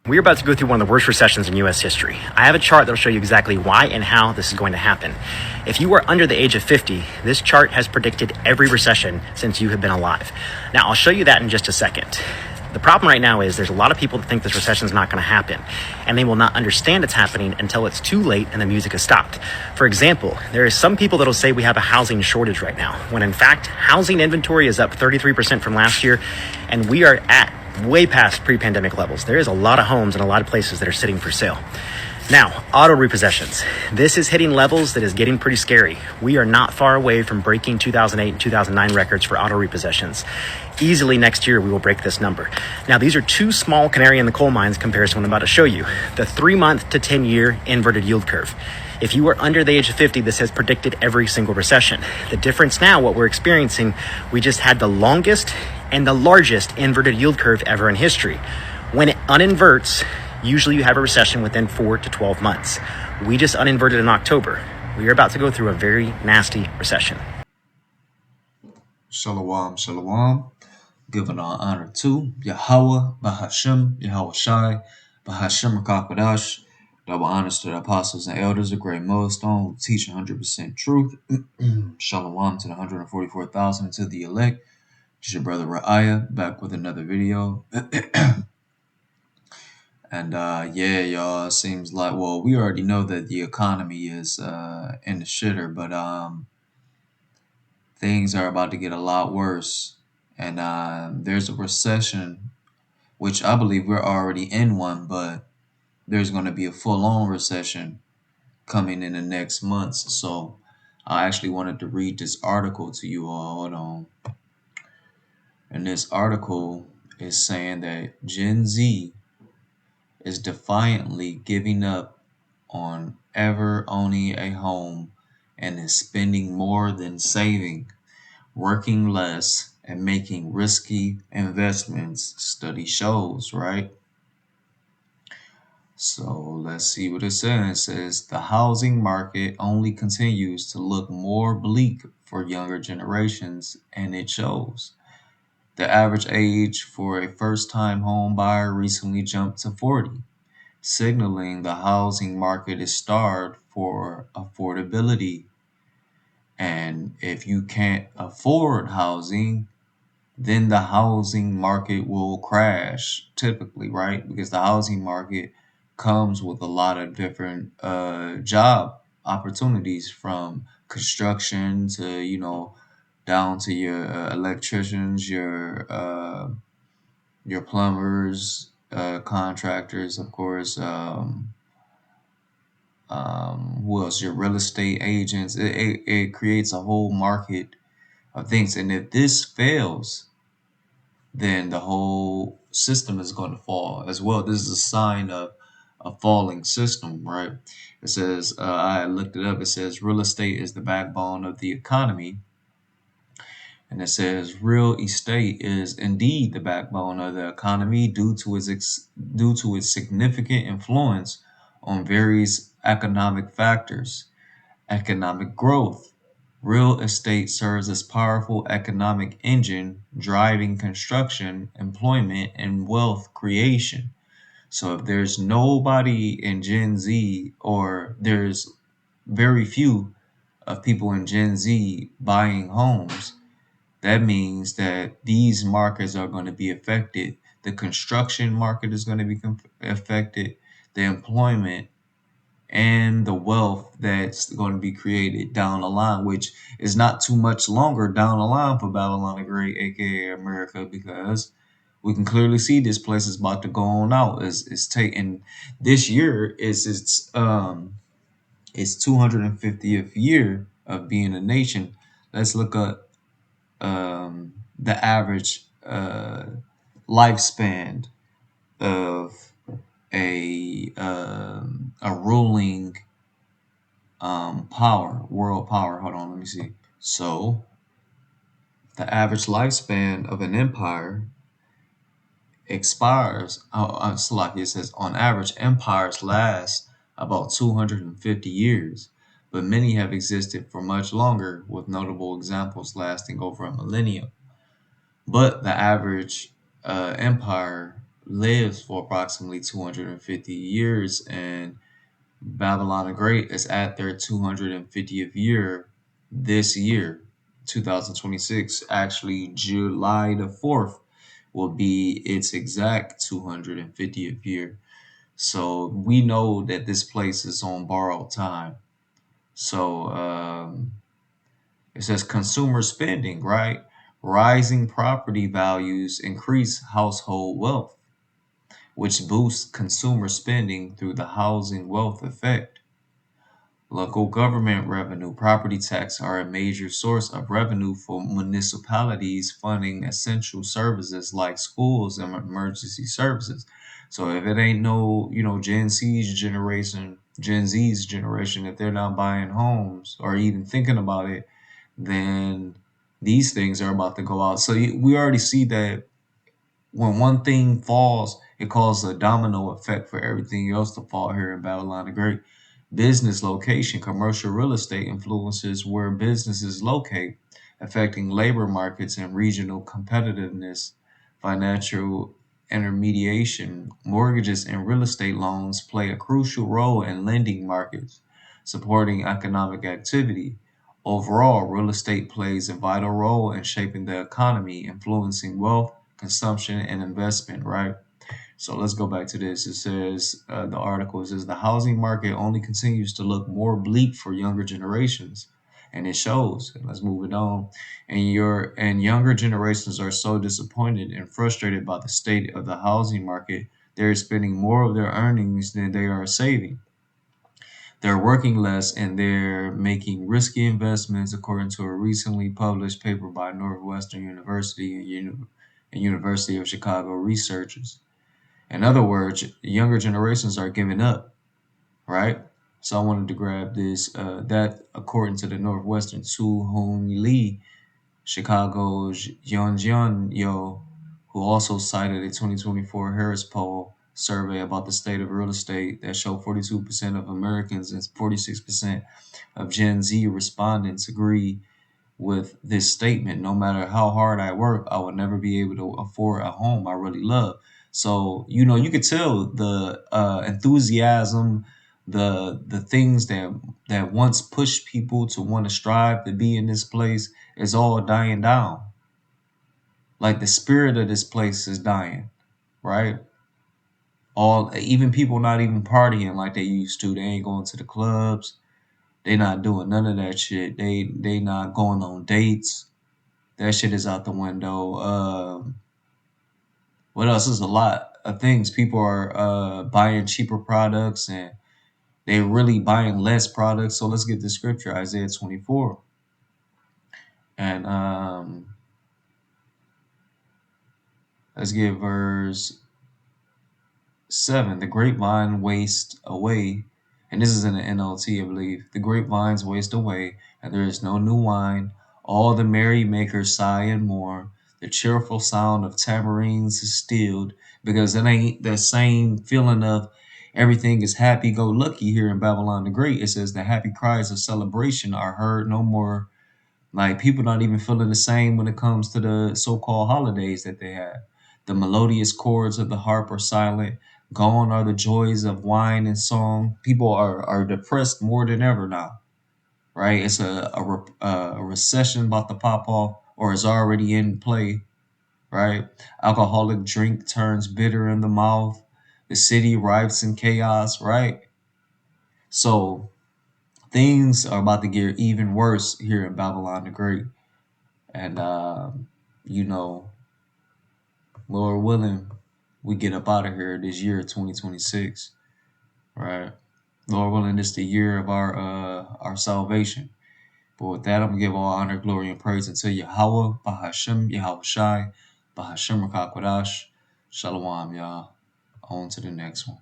We're about to go through one of the worst recessions in U.S. history. I have a chart that will show you exactly why and how this is going to happen. If you are under the age of 50, this chart has predicted every recession since you have been alive. Now, I'll show you that in just a second. The problem right now is there's a lot of people that think this recession is not going to happen, and they will not understand it's happening until it's too late and the music has stopped. For example, there is some people that will say we have a housing shortage right now, when in fact, housing inventory is up 33% from last year, and we are at way past pre-pandemic levels. There is a lot of homes in a lot of places that are sitting for sale. Now, auto repossessions. This is hitting levels that is getting pretty scary. We are not far away from breaking 2008 and 2009 records for auto repossessions. Easily next year, we will break this number. Now, these are two small canary in the coal mines compared to what I'm about to show you. The 3-month to 10-year inverted yield curve. If you are under the age of 50, this has predicted every single recession. The difference now, what we're experiencing, we just had the longest and the largest inverted yield curve ever in history. When it uninverts, usually you have a recession within 4 to 12 months. We just uninverted in October. We are about to go through a very nasty recession. Shalom, shalom. Giving all honor to Yahweh, Bahashem, Yahweh Shai, Bahashem Rakakadash. Double honors to the apostles and elders, a great millstone who teach 100% truth. Shalom to the 144,000 to the elect. It's your brother Ra'aya back with another video. And yeah, y'all, it seems like, well, we already know that the economy is in the shitter, but things are about to get a lot worse. And there's a recession, which I believe we're already in one, but there's going to be a full-on recession coming in the next months. So I actually wanted to read this article to you all. Hold on. And this article is saying that Gen Z is defiantly giving up on ever owning a home and is spending more than saving, working less, and making risky investments, study shows, right? So let's see what it says. It says the housing market only continues to look more bleak for younger generations, and it shows. The average age for a first-time home buyer recently jumped to 40, signaling the housing market is starved for affordability. And if you can't afford housing, then the housing market will crash typically, right? Because the housing market comes with a lot of different job opportunities, from construction to, down to your electricians, your plumbers, contractors, of course. Who else? Your real estate agents. It creates a whole market of things. And if this fails, then the whole system is going to fall as well. This is a sign of a falling system, right? It says, I looked it up. It says real estate is the backbone of the economy. And it says real estate is indeed the backbone of the economy due to its significant influence on various economic factors. Economic growth. Real estate serves as powerful economic engine driving construction, employment, and wealth creation. So if there's nobody in Gen Z, or there's very few of people in Gen Z buying homes, that means that these markets are going to be affected. The construction market is going to be affected, the employment, and the wealth that's going to be created down the line, which is not too much longer down the line for Babylon the Great, aka America, because we can clearly see this place is about to go on out. It's taking this year is its 250th year of being a nation. Let's look at the average lifespan of a ruling world power. Hold on, let me see. So the average lifespan of an empire expires. It says on average empires last about 250 years, but many have existed for much longer, with notable examples lasting over a millennium. But the average empire lives for approximately 250 years, and Babylon the Great is at their 250th year this year, 2026. Actually, July the 4th will be its exact 250th year. So we know that this place is on borrowed time. So it says consumer spending, right? Rising property values increase household wealth, which boosts consumer spending through the housing wealth effect. Local government revenue, property tax are a major source of revenue for municipalities funding essential services like schools and emergency services. So if it ain't no, Gen Z's generation, if they're not buying homes or even thinking about it, then these things are about to go out. So we already see that when one thing falls, it causes a domino effect for everything else to fall here in Babylon the Great. Business location, commercial real estate influences where businesses locate, affecting labor markets and regional competitiveness. Financial intermediation, mortgages and real estate loans play a crucial role in lending markets, supporting economic activity. Overall, real estate plays a vital role in shaping the economy, influencing wealth, consumption, and investment, right? So let's go back to this. It says, the article says the housing market only continues to look more bleak for younger generations. And it shows. Let's move it on. And younger generations are so disappointed and frustrated by the state of the housing market. They're spending more of their earnings than they are saving. They're working less and they're making risky investments, according to a recently published paper by Northwestern University and University of Chicago researchers. In other words, younger generations are giving up, right? So I wanted to grab this. That, according to the Northwestern Soo Hoon Lee, Chicago's Yeonjeon Yo, who also cited a 2024 Harris poll survey about the state of real estate that showed 42% of Americans and 46% of Gen Z respondents agree with this statement. No matter how hard I work, I will never be able to afford a home I really love. So, you could tell the enthusiasm, the things that once pushed people to want to strive to be in this place is all dying down. Like the spirit of this place is dying, right? All even people not even partying like they used to. They ain't going to the clubs. They not doing none of that shit. They not going on dates. That shit is out the window. What else? There's a lot of things. People are buying cheaper products and they really buying less products. So let's get the scripture, Isaiah 24. And let's get verse 7. The grapevine waste away. And this is in the NLT, I believe. The grapevines waste away, and there is no new wine. All the merrymakers sigh and mourn. The cheerful sound of tamarines is stilled, because it ain't that same feeling of everything is happy go lucky here in Babylon the Great. It says the happy cries of celebration are heard no more. Like people not even feeling the same when it comes to the so-called holidays that they have. The melodious chords of the harp are silent. Gone are the joys of wine and song. People are depressed more than ever now, right? It's a recession about to pop off or is already in play, right? Alcoholic drink turns bitter in the mouth. The city writhes in chaos, right? So things are about to get even worse here in Babylon the Great. And, you know, Lord willing, we get up out of here this year, 2026, right? Lord willing, this the year of our salvation. But with that, I'm gonna give all honor, glory, and praise unto Yahweh, Bahashem, Yahweh Shai, Bahashem Rakakwadash. Shalom, y'all. On to the next one.